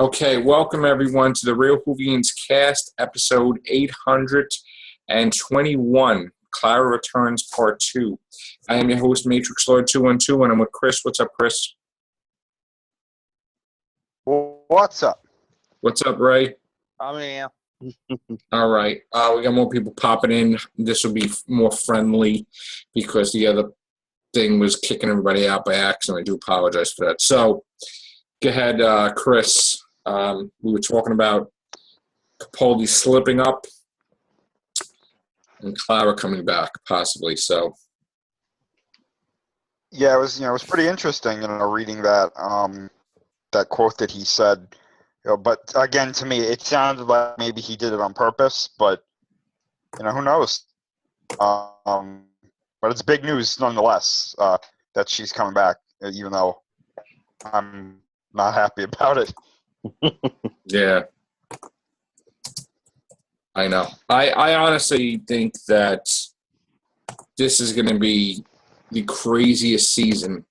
Okay, welcome everyone to the Real Whovians cast, episode 821. Clara Returns, part 2. I am your host, Matrix Lord 212, and I'm with Chris. What's up, Chris? What's up? What's up, Ray? I'm here. All right. We got more people popping in. This will be more friendly because the other thing was kicking everybody out by accident. I do apologize for that. So, go ahead, Chris. We were talking about Capaldi slipping up and Clara coming back, possibly. So, Yeah, it was pretty interesting, reading that that quote that he said. But again, to me, it sounded like maybe he did it on purpose. But who knows? But it's big news nonetheless that she's coming back, even though I'm not happy about it. yeah. I know. I honestly think that this is going to be the craziest season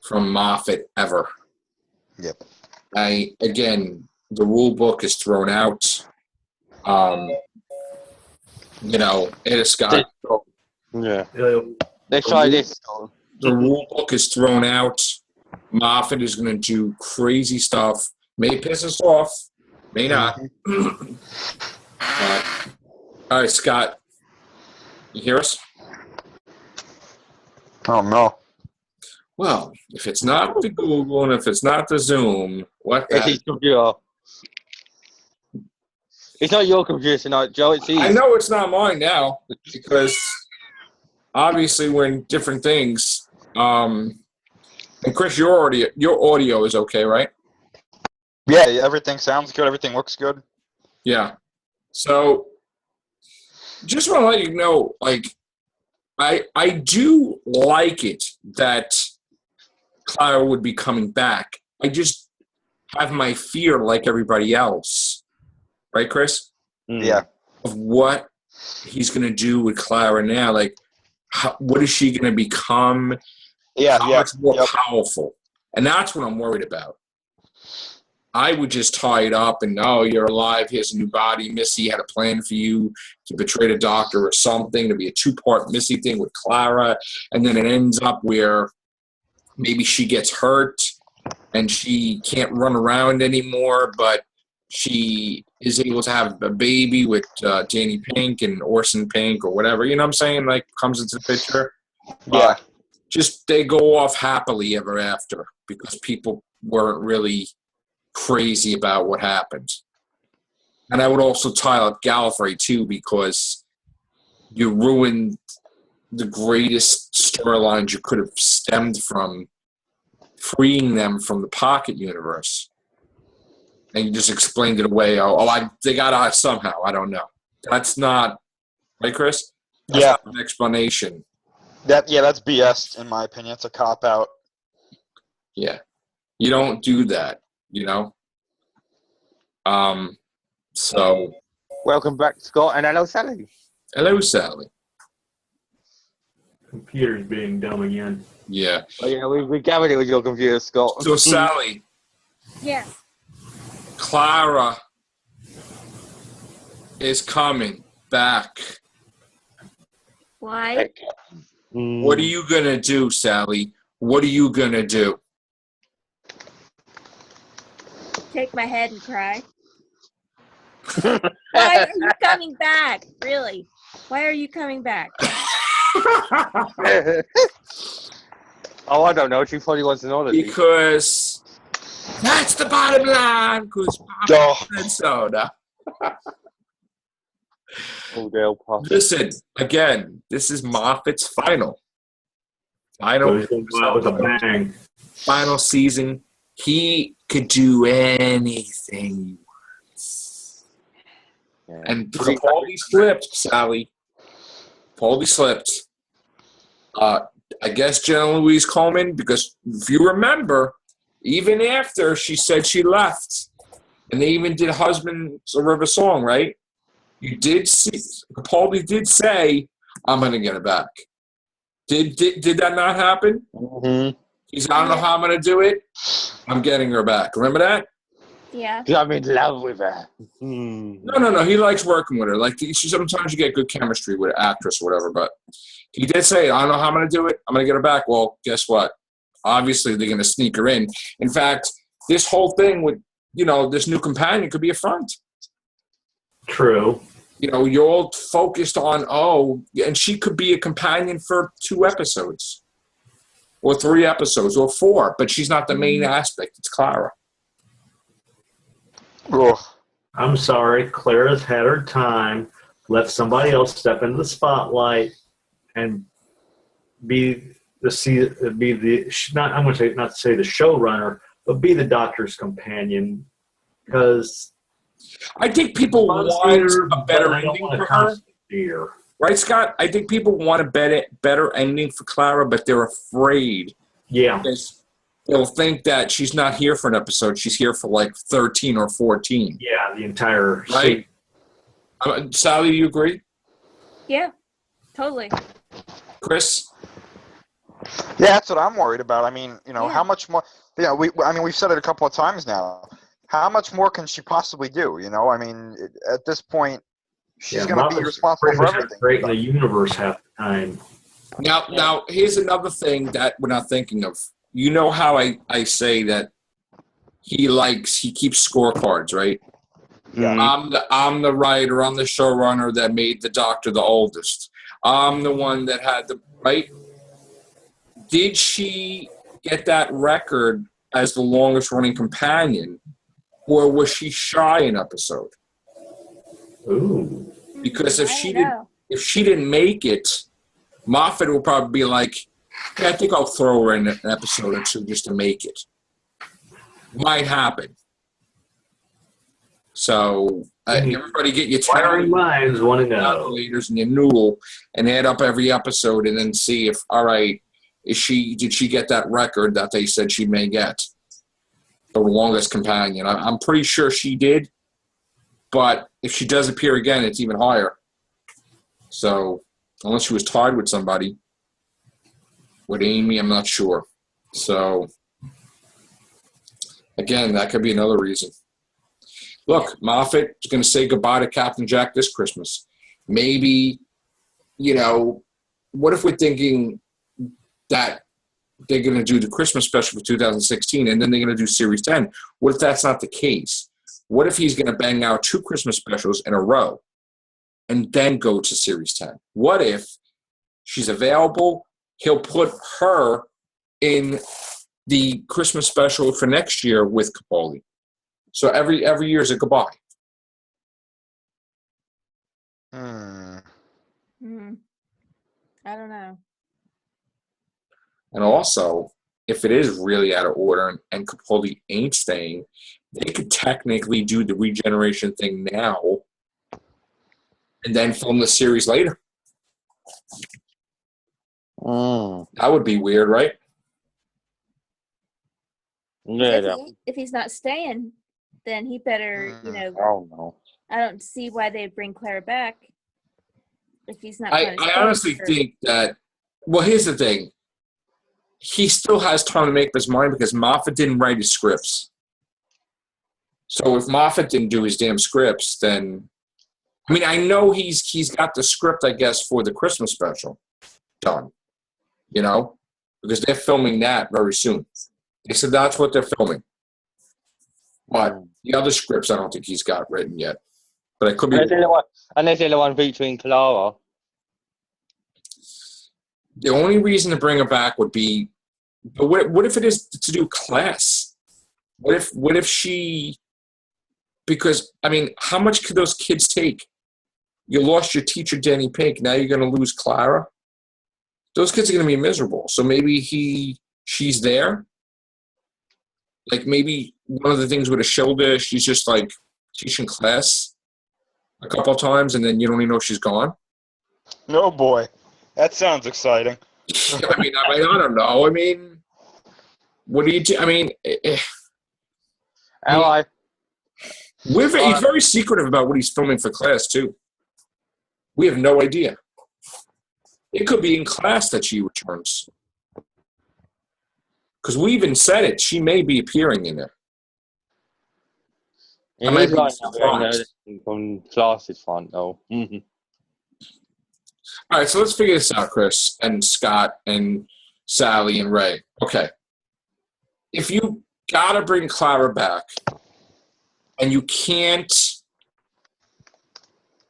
from Moffat ever. Yep. Again, the rule book is thrown out. Ed Scott. Yeah. They tried this. The rule book is thrown out. Moffat is going to do crazy stuff. May piss us off. May not. All right, Scott. You hear us? Oh, no. Well, if it's not the Google and if it's not the Zoom, what the It's his computer. It's not your computer tonight, Joe. It's his. I know it's not mine now because obviously we're in different things. And Chris, your audio is okay, right? Yeah, everything sounds good. Everything looks good. Yeah. So just want to let you know, I do like it that Clara would be coming back. I just have my fear like everybody else. Right, Chris? Yeah. Of what he's going to do with Clara now. What is she going to become? Yeah, How much more powerful? And that's what I'm worried about. I would just tie it up and, you're alive. Here's a new body. Missy had a plan for you to betray the doctor or something, to be a two-part Missy thing with Clara. And then it ends up where maybe she gets hurt and she can't run around anymore, but she is able to have a baby with Danny Pink and Orson Pink or whatever. You know what I'm saying? Comes into the picture. Yeah. Just they go off happily ever after because people weren't really crazy about what happened. And I would also tie up Gallifrey too because you ruined the greatest storylines you could have stemmed from freeing them from the pocket universe. And you just explained it away. They got out somehow. I don't know. That's not right, Chris? That's not an explanation. That's BS in my opinion. It's a cop out. Yeah. You don't do that, So Welcome back, Scott, and hello, Sally. Hello, Sally. Computer's being dumb again. Yeah. Oh, yeah, we gathered it with your computer, Scott. So Sally. Yes. Clara is coming back. Why? What are you going to do, Sally? What are you going to do? Take my head and cry. Why are you coming back? Really? Why are you coming back? Oh, I don't know. She probably wants to know that. Because that's the bottom line. Because Papa said so. No. Listen, again, this is Moffat's final With a bang. final season. He could do anything he wants. Yeah. And Capaldi slipped, Sally. Capaldi slipped. I guess Jenna Louise Coleman, because if you remember, even after she said she left, and they even did Husband's a River Song, right? You did see, Capaldi did say, I'm going to get it back. Did that not happen? Mm-hmm. He's, I don't know how I'm going to do it. I'm getting her back. Remember that? Yeah. Because I'm in love with her. No. He likes working with her. Like sometimes you get good chemistry with an actress or whatever. But he did say, "I don't know how I'm going to do it. I'm going to get her back." Well, guess what? Obviously, they're going to sneak her in. In fact, this whole thing with this new companion could be a front. True. You're all focused on and she could be a companion for 2 episodes, or 3 episodes, or 4. But she's not the main aspect. It's Clara. Ugh. I'm sorry. Clara's had her time. Let somebody else step into the spotlight and be I'm going to say not to say the showrunner, but be the Doctor's companion. Because I think people want a better ending for her. Dear. Right, Scott? I think people want a better ending for Clara, but they're afraid. Yeah. They'll think that she's not here for an episode. She's here for like 13 or 14. Yeah, the entire right. Sally, do you agree? Yeah, totally. Chris? Yeah, that's what I'm worried about. I mean, Yeah. how much more? We've said it a couple of times now. How much more can she possibly do? I mean, at this point, she's going to be responsible for everything. Great in the universe half the time. Now, here's another thing that we're not thinking of. You know how I say that he keeps scorecards, right? Yeah. I'm the writer, I'm the showrunner that made the Doctor the oldest. I'm the one that had the right. Did she get that record as the longest running companion, or was she shy an episode? Ooh. Because if she didn't make it, Moffat will probably be like, "Yeah, I think I'll throw her in an episode or 2 just to make it." Might happen. So everybody get your Wiring minds want to know. calculators and your noodle and add up every episode and then see if, all right, did she get that record that they said she may get? The longest companion. I'm pretty sure she did, but if she does appear again, it's even higher. So unless she was tied with somebody, with Amy, I'm not sure. So again, that could be another reason. Look, Moffat is going to say goodbye to Captain Jack this Christmas. Maybe, what if we're thinking that they're going to do the Christmas special for 2016 and then they're going to do Series 10? What if that's not the case? What if he's going to bang out 2 Christmas specials in a row and then go to Series 10? What if she's available? He'll put her in the Christmas special for next year with Capaldi. So every year is a goodbye. I don't know. And also, if it is really out of order and Capaldi ain't staying, they could technically do the regeneration thing now and then film the series later. That would be weird, right? Yeah. If he's not staying, then he better, Oh no. I don't see why they'd bring Clara back if he's not. I honestly think that, well, here's the thing. He still has time to make up his mind because Moffat didn't write his scripts. So if Moffat didn't do his damn scripts, then, I mean, I know he's got the script, I guess, for the Christmas special done, because they're filming that very soon. They said that's what they're filming. But the other scripts, I don't think he's got written yet. But I could be. Unless they're the one featuring Clara. The only reason to bring her back would be, but what if it is to do class? What if she? Because I mean, how much could those kids take? You lost your teacher, Danny Pink. Now you're going to lose Clara. Those kids are going to be miserable. So maybe she's there. Like maybe one of the things with a shoulder, she's just like teaching class a couple of times, and then you don't even know she's gone. No, boy. That sounds exciting. I mean, I don't know. I mean, what do you do? I mean, he's very secretive about what he's filming for class, too. We have no idea. It could be in class that she returns. Because we even said it. She may be appearing in there. I might be right surprised. from Class's front, though. All right, so let's figure this out, Chris and Scott and Sally and Ray. Okay. If you gotta bring Clara back and you can't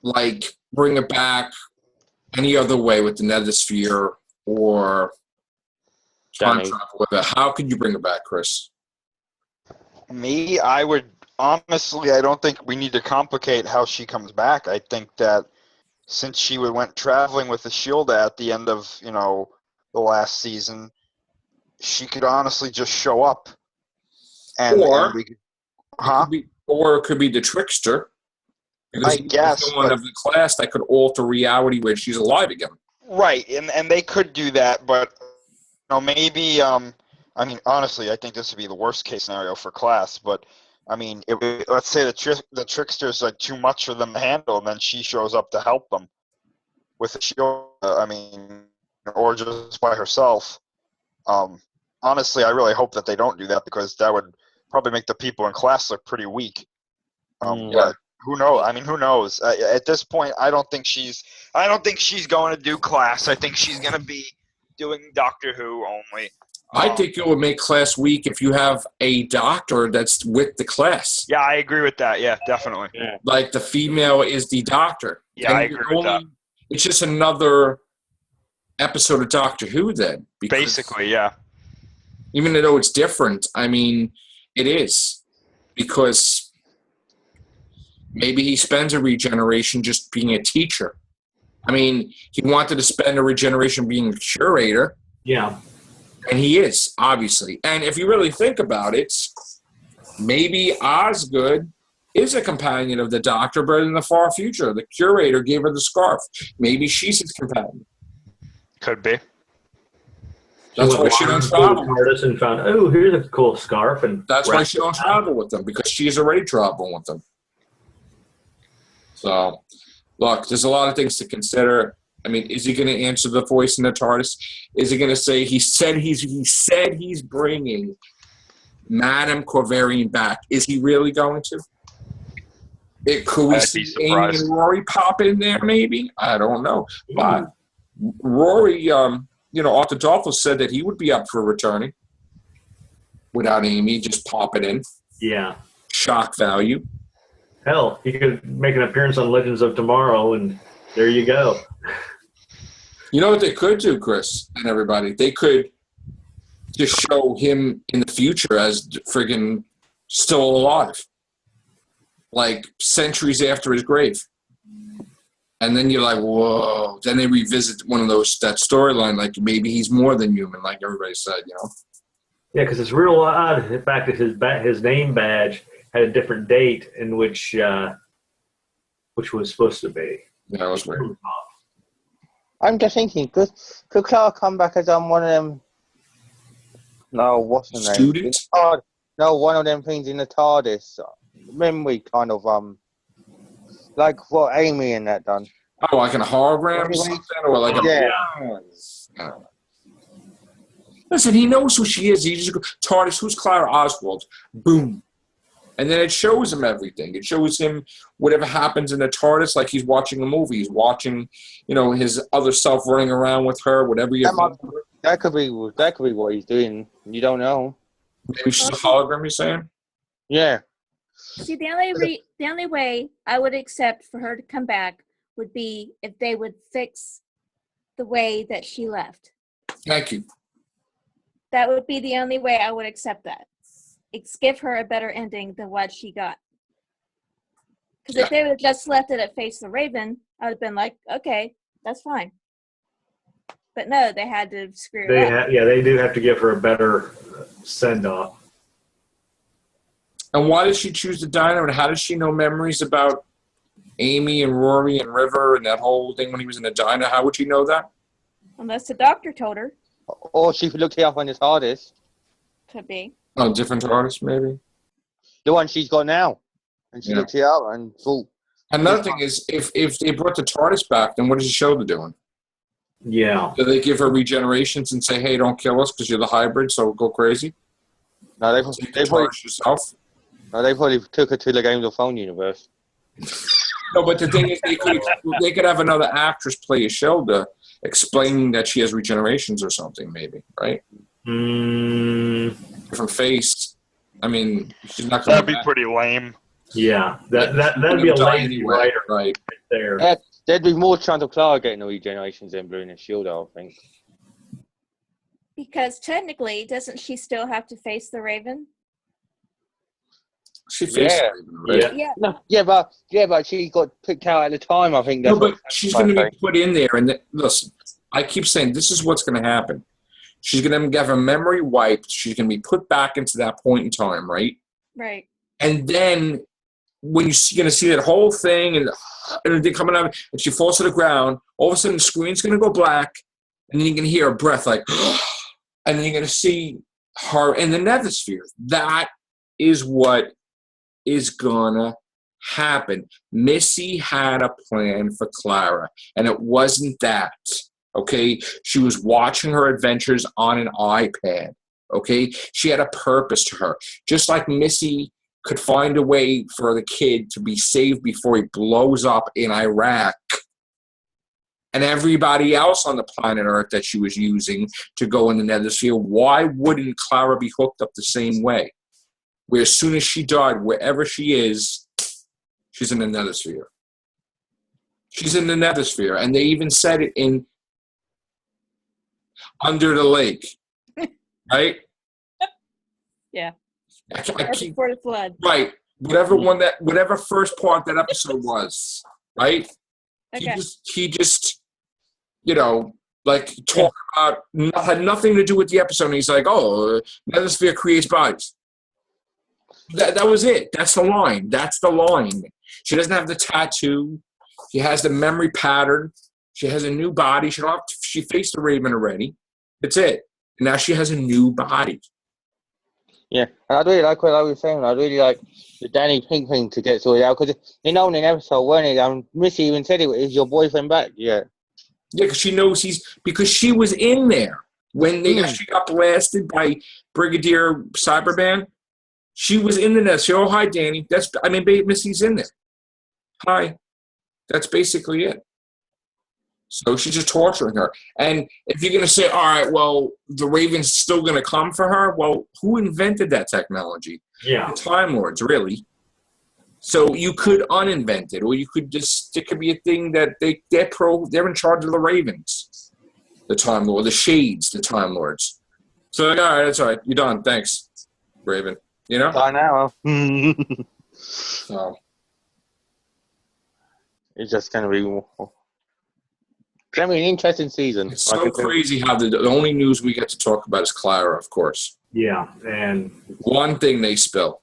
like bring her back any other way with the Nethersphere or time Danny. travel with her, how could you bring her back, Chris? Me, I would honestly. I don't think we need to complicate how she comes back. I think that since she went traveling with the Shield at the end of the last season, she could honestly just show up, and we could, Or it could be the trickster. Because I guess, someone but of the class that could alter reality where she's alive again. right, and they could do that, but maybe. I mean, honestly, I think this would be the worst case scenario for class. But I mean, let's say the trickster's like too much for them to handle, and then she shows up to help them with the shield. I mean, or just by herself. Honestly, I really hope that they don't do that because that would probably make the people in class look pretty weak. But who knows? I mean, who knows? At this point, I don't think she's going to do class. I think she's going to be doing Doctor Who only. I think it would make class weak if you have a doctor that's with the class. Yeah, I agree with that. Yeah, definitely. Yeah. Like the female is the doctor. Yeah, I agree with that. It's just another episode of Doctor Who then. Basically, yeah. Even though it's different, I mean, it is. Because maybe he spends a regeneration just being a teacher. I mean, he wanted to spend a regeneration being a curator. Yeah. And he is, obviously. And if you really think about it, maybe Osgood is a companion of the Doctor, but in the far future. The curator gave her the scarf. Maybe she's his companion. Could be. That's why she don't travel. And found, oh, here's a cool scarf. And that's why she don't travel with them, because she's already traveling with them. So, look, there's a lot of things to consider. I mean, is he going to answer the voice in the TARDIS? Is he going to say he said he's bringing Madame Corvarian back? Is he really going to? Could we see Amy and Rory pop in there? Maybe, I don't know. But Rory, Arthur Dolphin said that he would be up for returning without Amy just popping in. Yeah, shock value. Hell, he could make an appearance on Legends of Tomorrow, and there you go. You know what they could do, Chris and everybody? They could just show him in the future as friggin' still alive. Like centuries after his grave. And then you're like, whoa. Then they revisit one of that storyline, like maybe he's more than human, like everybody said, Yeah, because it's real odd the fact that his name badge had a different date in which was supposed to be. Yeah, that was weird. I'm just thinking, could Clara come back as one of them? No, what's the name? Students? No, one of them things in the TARDIS. Memory kind of like what Amy and that done. Oh, like in a hologram or something, or like yeah. Listen, he knows who she is. He just goes, TARDIS, who's Clara Oswald? Boom. And then it shows him everything. It shows him whatever happens in the TARDIS, like he's watching a movie. He's watching, his other self running around with her, whatever you think. That could be what he's doing. You don't know. Maybe she's a hologram, you're saying? Yeah. See, the only way I would accept for her to come back would be if they would fix the way that she left. Thank you. That would be the only way I would accept that. It's give her a better ending than what she got. Because if they would have just left it at Face the Raven, I would have been like, okay, that's fine. But no, they had to screw it up. They do have to give her a better send-off. And why did she choose the diner? And how does she know memories about Amy and Rory and River and that whole thing when he was in the diner? How would she know that? Unless the doctor told her. Or she looked it up on his TARDIS. Could be. Oh, different TARDIS, maybe? The one she's got now. And she looked it up and thought. Another thing is, if they brought the TARDIS back, then what is the show doing? Yeah. Do they give her regenerations and say, hey, don't kill us because you're the hybrid, so go crazy? No, they probably yourself. Oh, they probably took her to the Games of Thrones universe. No, but the thing is, they could have another actress play Ishilda, explaining that she has regenerations or something, maybe, right? Different face. I mean, she's not going That'd be pretty lame. Yeah, that'd be a lazy writer right there. There'd be more chance of Clara getting the regenerations than Blue and Shieldo, I think. Because technically, doesn't she still have to face the Raven? She faced Yeah. Yeah. No, but she got picked out at the time. I think. No, but she's going to be put in there. And listen, I keep saying this is what's going to happen. She's going to have her memory wiped. She's going to be put back into that point in time, right? Right. And then when you're going to see that whole thing and they're coming out, and she falls to the ground, all of a sudden the screen's going to go black, and then you're going to hear her breath like, and then you're going to see her in the nethersphere. That is what is gonna happen. Missy had a plan for Clara, and it wasn't that. Okay, she was watching her adventures on an iPad. Okay, she had a purpose to her, just like Missy could find a way for the kid to be saved before he blows up in Iraq, and everybody else on the planet Earth that she was using to go in the nethersphere. Why wouldn't Clara be hooked up the same way? Where as soon as she died, wherever she is, she's in the nethersphere. She's in the nethersphere. And they even said it in Under the Lake. Right? Yeah. I keep, Before the flood. right. Whatever first part that episode was, right? Okay. He just, like talk about, had nothing to do with the episode. And he's like, oh, nethersphere creates bodies. That was it. That's the line. That's the line. She doesn't have the tattoo. She has the memory pattern. She has a new body. She faced the Raven already. That's it. And now she has a new body. Yeah, and I really like what I was saying. I really like the Danny Pink thing to get sorted out because in an episode, weren't it? Missy even said it is your boyfriend back. Yeah. Yeah, because she knows because she was in there when she got blasted by Brigadier Cyberman. She was in the nest. Oh, hi, Danny. Missy's in there. Hi. That's basically it. So she's just torturing her. And if you're going to say, all right, well, the Raven's still going to come for her, well, who invented that technology? Yeah. The Time Lords, really. So you could uninvent it, or you could it could be a thing that they're in charge of the Ravens, the Time Lord, the Shades, the Time Lords. So, all right, that's all right. You're done. Thanks, Raven. I know. So It's just going to be an interesting season. It's so crazy how the only news we get to talk about is Clara, of course. Yeah, and one thing they spill.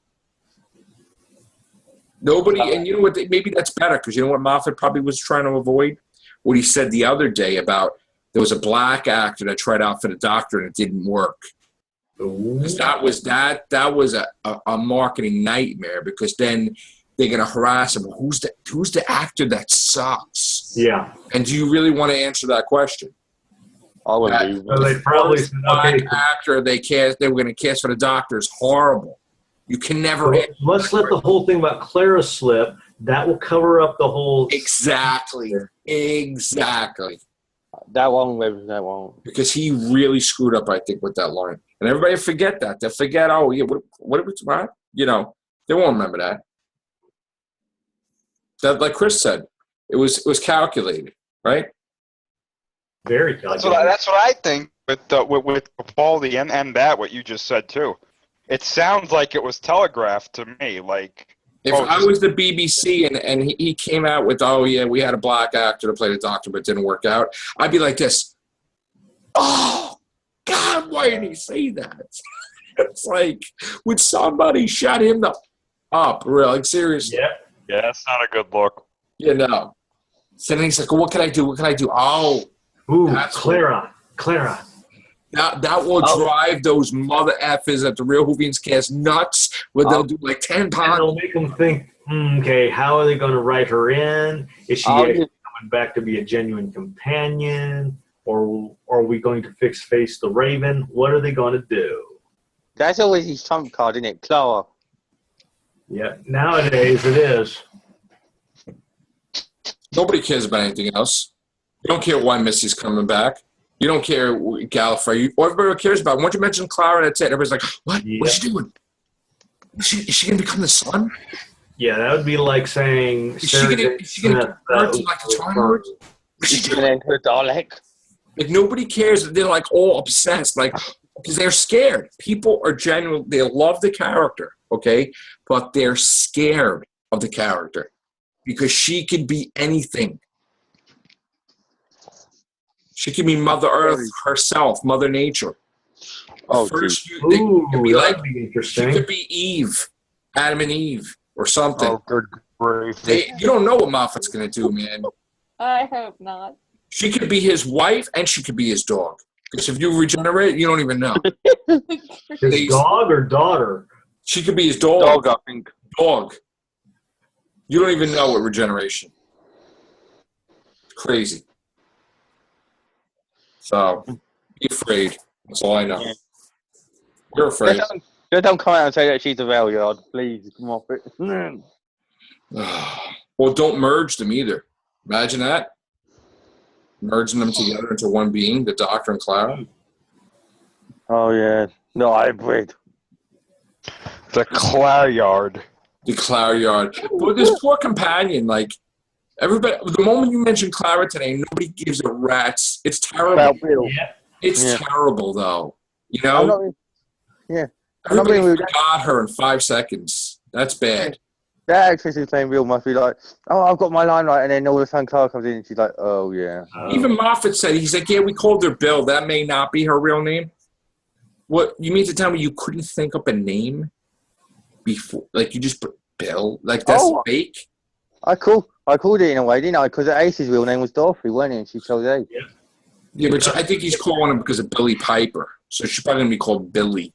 Nobody, and you know what? Maybe that's better because you know what Moffat probably was trying to avoid? What he said the other day about there was a black actor that tried out for the Doctor and it didn't work. That was a marketing nightmare because then they're gonna harass him. Who's the actor that sucks? Yeah. And do you really want to answer that question? I wouldn't So they probably said, black actor they were gonna cast for the Doctor is horrible. You can never. Let's let the whole thing about Clara slip. That will cover up the whole. Exactly. That won't. Because he really screwed up, I think, with that line. And everybody forget that. They forget, oh, yeah, what? You know, they won't remember that. That, like Chris said, it was calculated, right? Very calculated. That's what I think with Capaldi and that, what you just said, too. It sounds like it was telegraphed to me, like... If I was the BBC and he came out with, oh, yeah, we had a black actor to play the Doctor, but it didn't work out, I'd be like this. Oh, God, why didn't he say that? It's like, would somebody shut him up? Really, like, seriously. Yeah, that's not a good look. You know. So then he's like, well, what can I do? Oh. Ooh, Clara. That will drive those mother effers at the Real Whovians cast nuts, where they'll do like 10 pounds. And they'll make them think, okay, how are they going to write her in? Is she coming back to be a genuine companion? Or are we going to face the Raven? What are they going to do? That's always his trump card, isn't it? Clara. Yeah, nowadays it is. Nobody cares about anything else. You don't care why Missy's coming back. You don't care Gallifrey. Everybody cares about. Once you mention Clara, that's it. Everybody's like, what? Yeah. What's she doing? Is she going to become the Sun? Yeah, that would be like saying Is she going to turn to like the Twilight? She's going to enter a Dalek. Like, nobody cares. They're like all obsessed, like, because they're scared. People are genuine. They love the character, okay? But they're scared of the character because she could be anything. She could be Mother Earth herself, Mother Nature. Oh, first, Ooh, could be like, be she interesting. could be Eve, Adam and Eve, or something. Oh, good grief. You don't know what Moffat's going to do, man. I hope not. She could be his wife, and she could be his dog. Because if you regenerate, you don't even know. His dog or daughter? She could be his dog. Dog, I think. Dog. You don't even know what regeneration. It's crazy. So, be afraid. That's all I know. Yeah. You're afraid. Just don't come out and say that she's a Valeyard. Please, come off it. Well, don't merge them either. Imagine that. Merging them together into one being, the Doctor and Clara. Oh, yeah. No, hybrid. The Claryard. The Clara Yard. Well, this poor companion, like, everybody, the moment you mention Clara today, nobody gives a rat's. It's terrible. About Bill. Yeah. It's terrible, though. You know? I'm not, yeah. Everybody I'm not forgot her in 5 seconds. That's bad. That actress who's playing Bill must be like, oh, I've got my line right, and then all of a sudden Clara comes in and she's like, oh, yeah. Even Moffat said, he's like, yeah, we called her Bill. That may not be her real name. What, you mean to tell me you couldn't think up a name before? Like, you just put Bill? Like, that's fake? I called it in a way, didn't I? Because Ace's real name was Dorothy, wasn't it? And she told Ace. Yeah, but I think he's calling him because of Billy Piper. So she's probably going to be called Billy.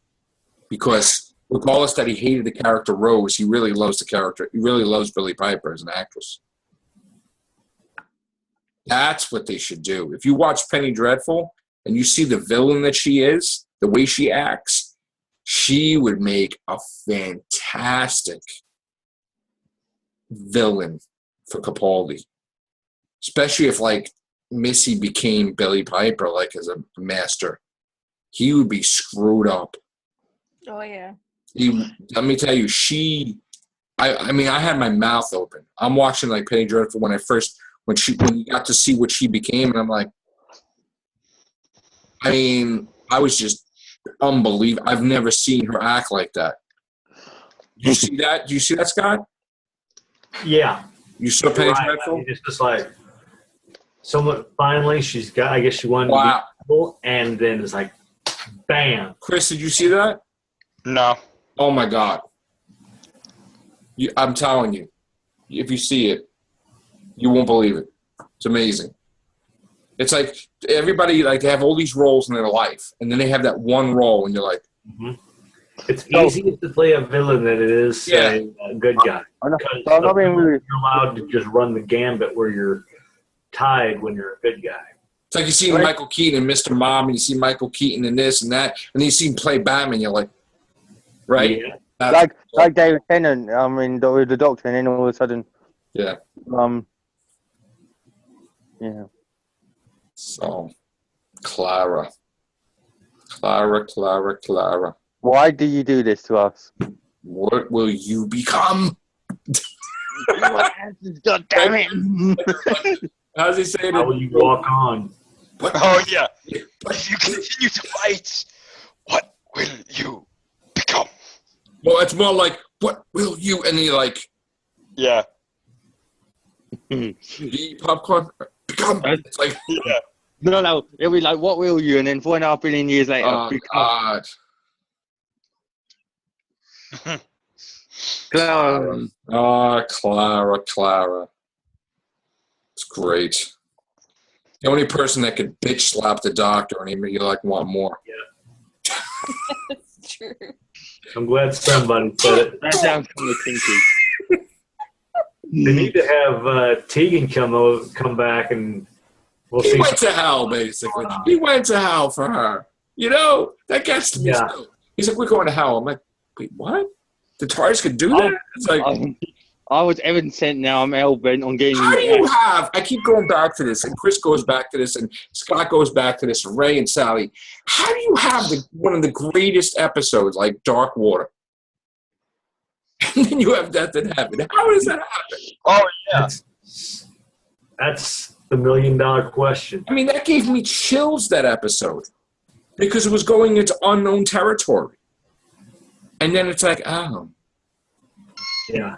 Because regardless that he hated the character Rose, he really loves the character. He really loves Billy Piper as an actress. That's what they should do. If you watch Penny Dreadful and you see the villain that she is, the way she acts, she would make a fantastic villain for Capaldi. Especially if, like, Missy became Billy Piper, like, as a master. He would be screwed up. Oh, yeah. Let me tell you, I mean, I had my mouth open. I'm watching, like, Penny Dreadful when you got to see what she became, and I'm like, I mean, I was just unbelievable. I've never seen her act like that. You see that? Do you see that, Scott? Yeah. You saw Penny Right. Dreadful? It's just like, someone, finally, she's got, I guess she wanted to be cool, and then it's like, bam. Chris, did you see that? No. Oh, my God. I'm telling you, if you see it, you won't believe it. It's amazing. It's like everybody, like, they have all these roles in their life, and then they have that one role, and you're like, It's easier to play a villain than it is, say, a good guy. Because you're allowed to just run the gambit where you're tied when you're a good guy. it's like you see Michael Keaton in Mr. Mom, and you see Michael Keaton in this and that, and then you see him play Batman, you're like, right? Yeah. Like David Tennant, I mean, with the Doctor, and then all of a sudden, Yeah. yeah. So, Clara. Why do you do this to us? What will you become? God damn it! How's he saying How will you walk on? Oh, yeah. If you continue to fight, what will you become? Well, it's more like, what will you? And he like, Yeah. eat popcorn? Become. It's like, Yeah. No, it'll be like, what will you? And then 4.5 billion years later, oh, God. Clara. Oh, Clara. It's great. The only person that could bitch slap the Doctor and he make you like want more. That's true. I'm glad somebody said it. That sounds kind of kinky. They need to have Tegan come back, and we'll He see. went to hell, basically. He went to hell for her. You know, that gets to me. Yeah. Still. He's like, we're going to hell. I'm like, wait, what? The TARDIS could do that? It's like, I was ever sent now. I'm hell-bent on getting how do you you have, I keep going back to this, and Chris goes back to this, and Scott goes back to this, and Ray and Sally. How do you have one of the greatest episodes, like Dark Water? And then you have Death in Heaven. How does that happen? Oh, yeah. That's the $1 million question. I mean, that gave me chills, that episode, because it was going into unknown territory. And then it's like, oh. Yeah.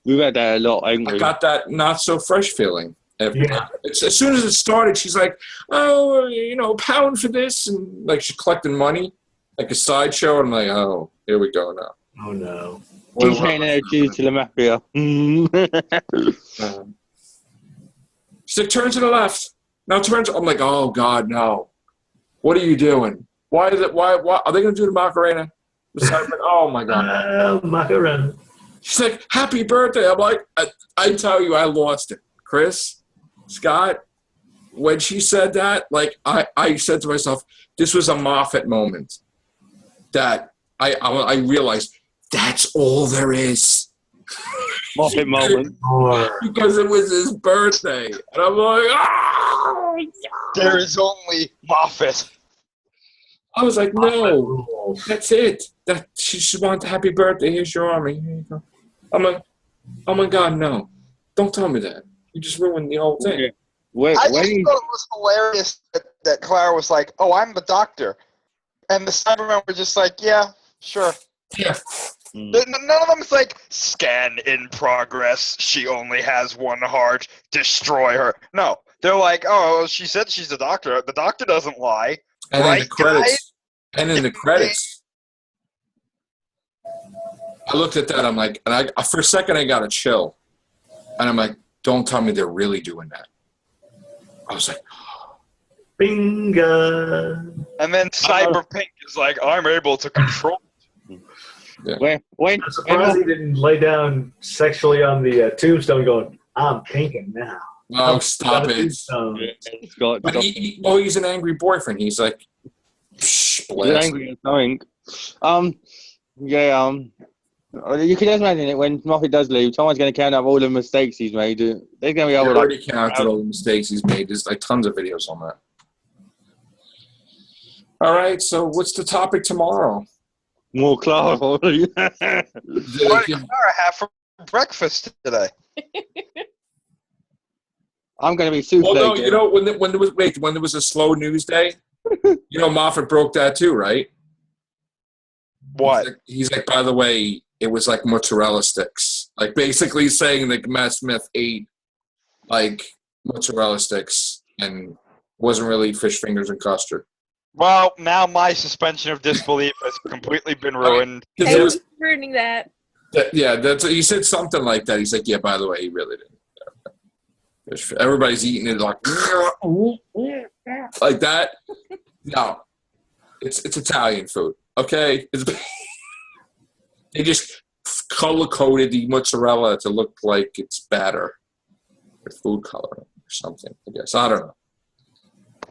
We've had that a lot, haven't we? I got that not so fresh feeling. Yeah. As soon as it started, she's like, oh, £1 for this. And like she's collecting money, like a sideshow. And I'm like, oh, here we go now. Oh, no. She's handing her dues to the mafia. She's like, turn to the left. Now turn to, I'm like, oh, God, no. What are you doing? Why is it? Why are they going to do the Macarena? Oh, my God. Macarena. She's like, happy birthday. I'm like, I tell you, I lost it. Chris, Scott, when she said that, like, I said to myself, this was a Moffat moment that I realized that's all there is. Moffat moment. Because it was his birthday. And I'm like, oh, There is only Moffat. I was like, no, that's it. That she just wanted happy birthday. Here's your army. Here you go. I'm like, oh my God, no. Don't tell me that. You just ruined the whole thing. Yeah. I just thought it was hilarious that Clara was like, oh, I'm the doctor. And the Cybermen were just like, yeah, sure. Yeah. None of them is like, scan in progress. She only has one heart. Destroy her. No. They're like, oh, she said she's a doctor. The doctor doesn't lie. And right, in the credits. guys? And in the credits. I looked at that. I'm like, and I for a second I got a chill. And I'm like, don't tell me they're really doing that. I was like, Bingo. And then Cyberpink is like, I'm able to control. yeah. I'm surprised he didn't lay down sexually on the tombstone going, I'm pinking now. Oh, stop it. But he's an angry boyfriend. He's like, blast. Angry at something. You can just imagine it when Moffat does leave. Someone's going to count up all the mistakes he's made. There's going to be over. Already counted all the mistakes he's made. There's like tons of videos on that. All right. So what's the topic tomorrow? More Clara. What did Clara have for breakfast today? I'm going to be super. Well, no, when there was a slow news day, Moffat broke that too, right? What? He's like, by the way, it was like mozzarella sticks. Like basically saying that Matt Smith ate like mozzarella sticks and wasn't really fish fingers and custard. Well, now my suspension of disbelief has completely been ruined. I was ruining that. He said something like that. He's like, yeah, by the way, he really didn't. Everybody's eating it like that. No, it's Italian food. Okay, they just color coded the mozzarella to look like it's batter with food coloring or something. I guess I don't know.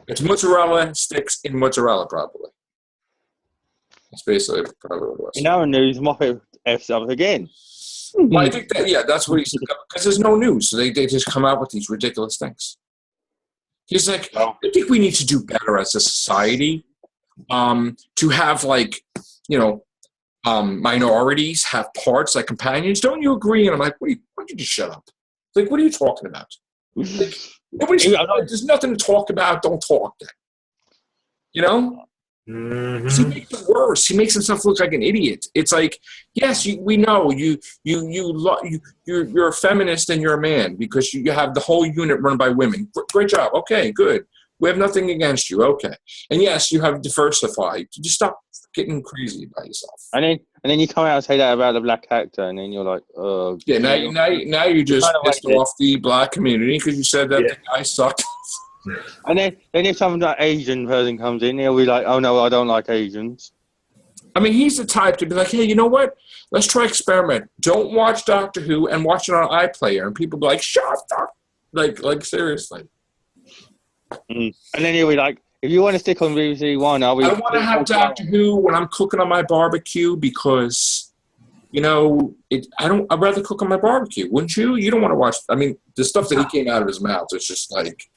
It's mozzarella sticks in mozzarella, probably. That's basically probably what it was. News, Moffat F's up again. Well, I think that's what he said. Because there's no news, so they just come out with these ridiculous things. He's like, I think we need to do better as a society to have minorities have parts like companions. Don't you agree? And I'm like, why don't you just shut up? Like, what are you talking about? Like, there's nothing to talk about. Don't talk then. Mm-hmm. He makes it worse. He makes himself look like an idiot. It's like, yes, we know you're a feminist and you're a man because you have the whole unit run by women. Great job. Okay, good. We have nothing against you. Okay, and yes, you have diversified. Just stop getting crazy about yourself. And then you come out and say that about the black actor, and then you're like, oh. Yeah, now you just pissed off the black community because you said that the guy sucked. And then if some like Asian person comes in, he'll be like, oh no, I don't like Asians. I mean, he's the type to be like, hey, you know what? Let's try experiment. Don't watch Doctor Who and watch it on iPlayer. And people be like, shut up. Like seriously. And then he'll be like, if you want to stick on BBC One, I want to have Doctor Who when I'm cooking on my barbecue because, I'd rather cook on my barbecue, wouldn't you? You don't want to watch. I mean, the stuff that he came out of his mouth is just like,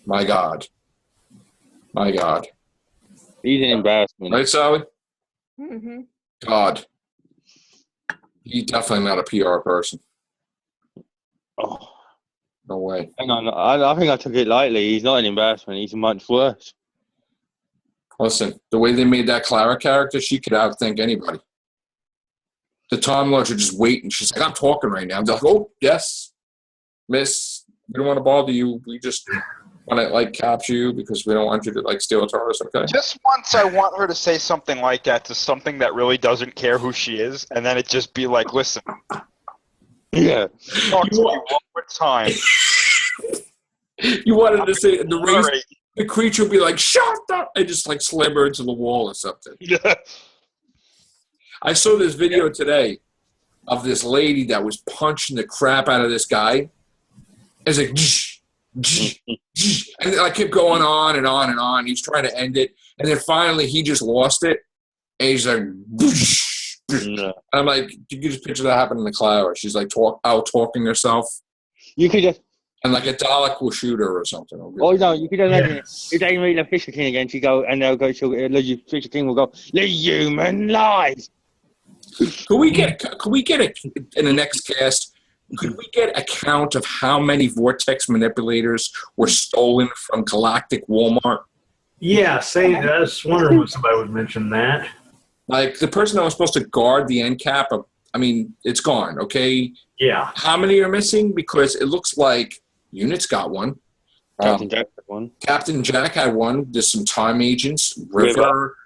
my God. He's an embarrassment. Right, Sally? Mm-hmm. God. He's definitely not a PR person. Oh, No way. hang on. I think I took it lightly. He's not an embarrassment. He's much worse. Listen, the way they made that Clara character, she could outthink anybody. The Time Lords are just waiting. She's like, I'm talking right now. They're like, oh, yes, miss. We don't want to bother you. We just want to, like, capture you because we don't want you to, like, steal a TARDIS, okay? Just once I want her to say something like that to something that really doesn't care who she is, and then it just be like, listen, Yeah. talk to me one more time. You wanted to say the creature would be like, shut up, and just, like, slam her into the wall or something. Yeah. I saw this video today of this lady that was punching the crap out of this guy. It's like, and I kept going on and on and on. He's trying to end it. And then finally he just lost it. And he's like, and I'm like, you can just picture that happening to Clara. She's like out-talking herself. You could just. And like a Dalek will shoot her or something. Oh no! You could imagine if they read the Fisher King again, the Fisher King will go, the human lies. Could we get in the next cast? Could we get a count of how many vortex manipulators were stolen from Galactic Walmart? Yeah, I was wondering when somebody would mention that. Like the person that was supposed to guard the end cap, it's gone. Okay. Yeah. How many are missing? Because it looks like Unit's got one. Captain Jack had one. Captain Jack had one. There's some time agents. River.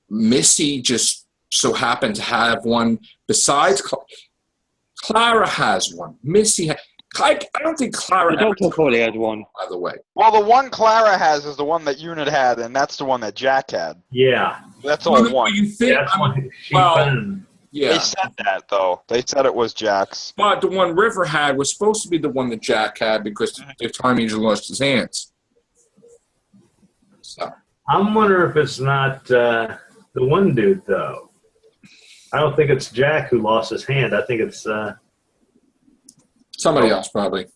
Missy just so happened to have one. Besides, Clara has one. Missy I don't think Clara Doctor probably had one. By the way. Well, the one Clara has is the one that Unit had, and that's the one that Jack had. Yeah. That's all one. You think? That's one Yeah. They said that, though. They said it was Jack's. But the one River had was supposed to be the one that Jack had because the time agent lost his hands. So. I'm wondering if it's not the one dude, though. I don't think it's Jack who lost his hand. I think it's somebody else, probably.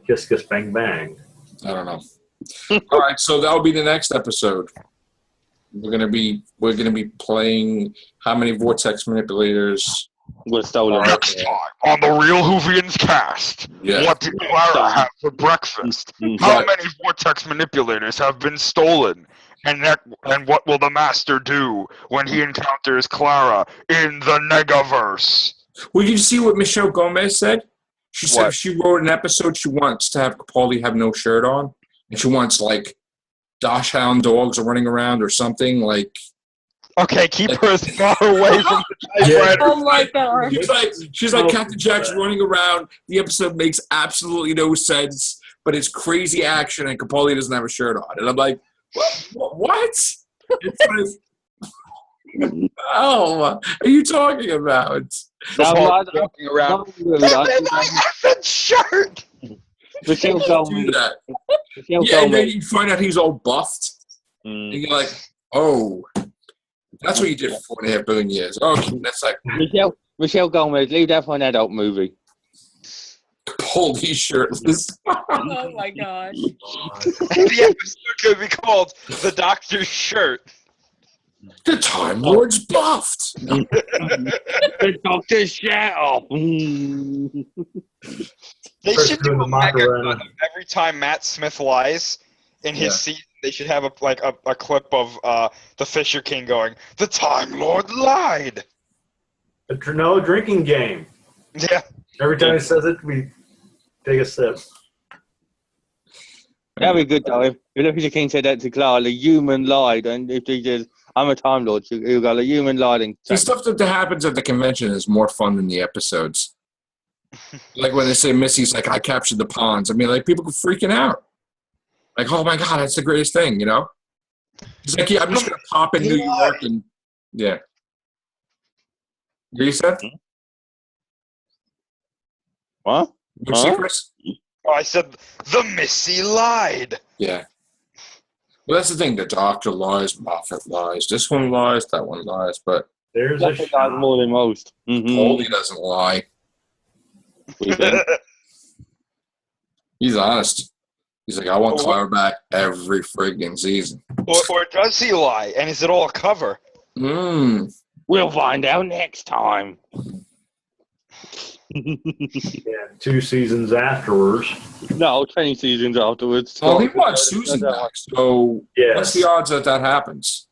Kiss Kiss Bang Bang. I don't know. All right, so that'll be the next episode. We're gonna be playing how many vortex manipulators were stolen. Next time on the Real Whovians cast. Yeah. What did Clara have for breakfast? How many vortex manipulators have been stolen? And what will the Master do when he encounters Clara in the Negaverse? Well, you see what Michelle Gomez said? She said if she wrote an episode, she wants to have Capaldi have no shirt on, and she wants like Dachshund dogs are running around or something like. Okay, keep her as far away from the typewriter. Oh my God! She's like Captain Jack's running around. The episode makes absolutely no sense, but it's crazy action, and Capaldi doesn't have a shirt on, and I'm like, what? Oh, what are you talking about? Walking around. I said shirt. Michelle Do that. And then you find out he's all buffed, and you're like, oh, that's what you did for 4.5 billion years. Okay, that's like Michelle Gomez. Leave that for an adult movie. Capaldi shirtless. Oh my gosh! The episode could be called "The Doctor's Shirt." The Time Lord's buffed. The Doctor's shirt off. They should do a mega every time Matt Smith lies in his seat. They should have a clip of the Fisher King going, "The Time Lord lied." No drinking game. Yeah. Every time he says it, we take a sip. That'd be good, though. If the Fisher King said that to Clara, the human lied, and if he says, I'm a Time Lord, he'll go, the human lied. And the stuff that happens at the convention is more fun than the episodes. Like when they say Missy's like, I captured the pawns. I mean, like, people go freaking out. Like, oh my God, that's the greatest thing, you know? He's like, yeah, I'm just going to pop in New York and, yeah. What you said? What? You see, Chris? Oh, I said, the Missy lied. Yeah. Well, that's the thing. The Doctor lies, Moffat lies. This one lies, that one lies. But There's a Nothing like shot. more than most. Goldie doesn't lie. We think. He's honest. He's like, I want Clara back every friggin' season. Or does he lie? And is it all a cover? We'll find out next time. Yeah, 2 seasons afterwards. No, 20 seasons afterwards. Well, he wants Susan back, so what's the odds that that happens?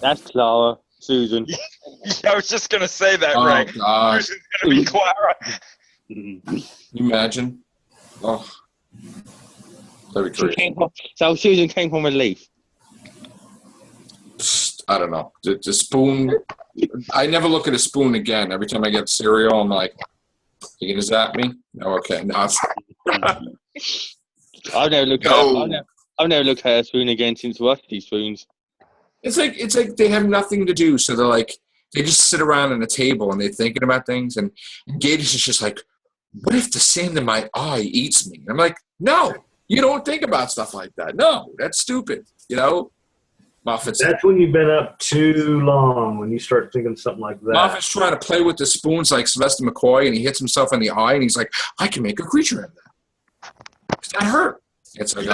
That's Clara, Susan. Yeah, I was just going to say that, Oh, right? God. Susan's going to be Clara. Can you imagine? Oh. That'd be crazy. So Susan came from a leaf. I don't know. The spoon, I never look at a spoon again. Every time I get cereal, I'm like, you going to zap me? No, okay. No, I've never looked at a spoon again since Rusty spoons. It's like they have nothing to do, so they just sit around on a table and they're thinking about things. And Gage is just like, what if the sand in my eye eats me? I'm like, no, you don't think about stuff like that. No, that's stupid. You know, Moffat's. That's when you've been up too long. When you start thinking something like that. Moffat's trying to play with the spoons like Sylvester McCoy, and he hits himself in the eye, and he's like, I can make a creature out of that. Does that hurt? It's like,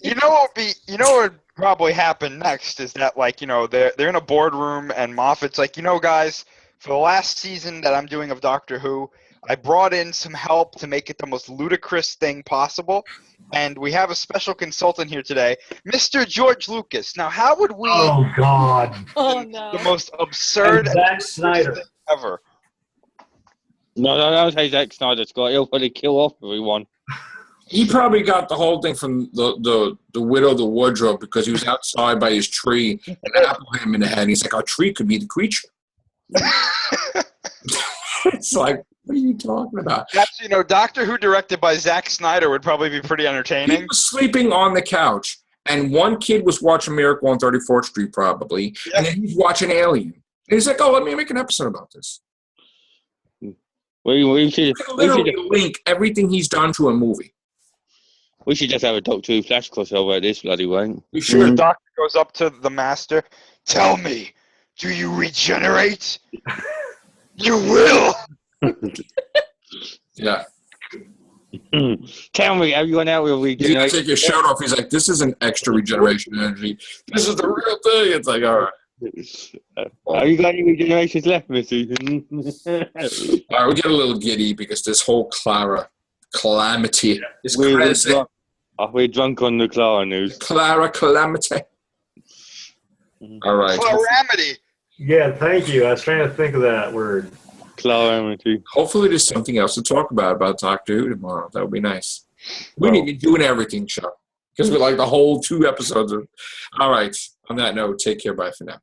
You know what would probably happen next is that, like, you know, they're in a boardroom and Moffat's like, you know, guys, for the last season that I'm doing of Doctor Who, I brought in some help to make it the most ludicrous thing possible, and we have a special consultant here today, Mr. George Lucas. Now, how would we? Oh God! Oh no! The most absurd and Zack Snyder thing ever. No, don't say Zack Snyder, Scott. He'll probably kill off everyone. he probably got the whole thing from the widow of the wardrobe because he was outside by his tree and apple hit him in the head. He's like, our tree could be the creature. It's like, what are you talking about? That's, you know, Doctor Who directed by Zack Snyder would probably be pretty He entertaining. was sleeping on the couch, and one kid was watching Miracle on 34th Street probably, and then he's watching Alien. And he's like, oh, let me make an episode about this. We should Literally link everything he's done to a movie. We should just have a Doctor Who flash crossover at this bloody way. We should. The Doctor goes up to the Master. Tell me, do you regenerate? You will. Yeah. Tell me, have you gone out with He's going to regeneration? take your shirt off. He's like, this isn't extra regeneration energy. This is the real thing. It's like, all right. Have you got any regenerations left, Missy? All right, we get a little giddy because this whole Clara Calamity is crazy. We're drunk on the Clara news. Clara Calamity. All right. Calamity. Yeah, thank you. I was trying to think of that word. Calamity. Hopefully there's something else to talk about Doctor Who tomorrow. That would be nice. We need to do an everything show because we like the whole 2 episodes of. All right. On that note, take care. Bye for now.